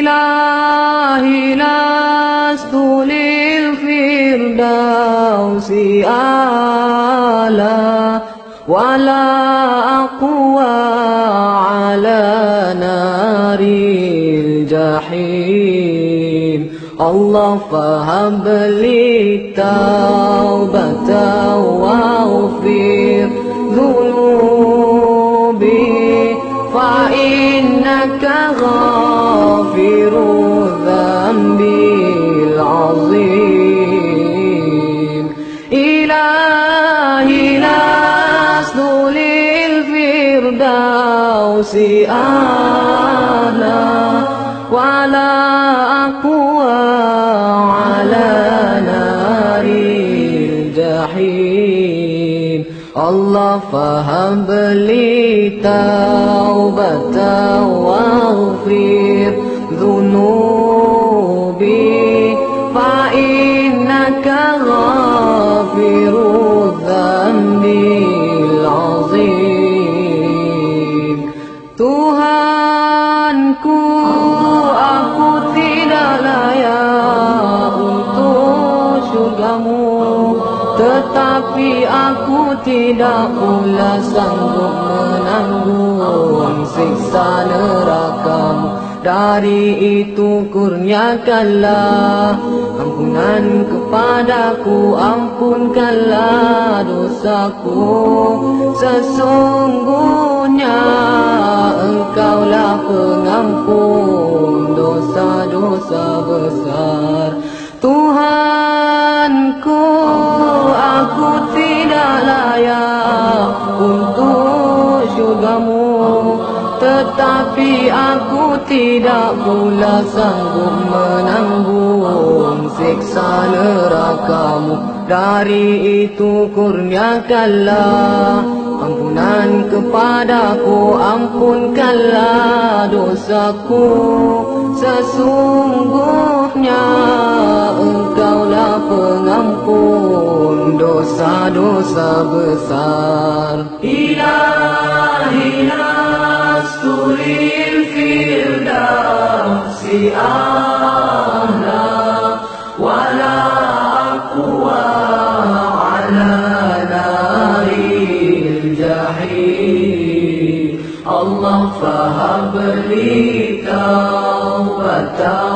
إلهي لست للفردوس أعلى ولا أقوى على نار الجحيم. الله فهب لي توبة واغفر ذنوبي فإنك غافر الذنب العظيم. إلهي لست للفردوس أعلى ولا أقوى على نار الجحيم. الله فهب لي توبة واغفر ذنوبي فإنك غافر الذنب العظيم. Tuhanku, aku tidak layak untuk syurgamu, tetapi aku tidak pula sanggup menanggung siksa nerakamu. Dari itu kurniakanlah ampunan kepadaku, ampunkanlah dosaku. Sesungguhnya Engkaulah pengampun dosa-dosa besar. Tuhanku, aku tidak layak untuk syurgamu, tetapi aku tidak pula sanggup menanggung siksa nerakamu. Dari itu kurniakanlah ampunan kepadaku, ampunkanlah dosaku. Sesungguhnya Engkaulah pengampun dosa-dosa besar. Ilahi lastu lil-firdausi a'la wala aqwa ala naril jahim. Allah fahab li tawbatan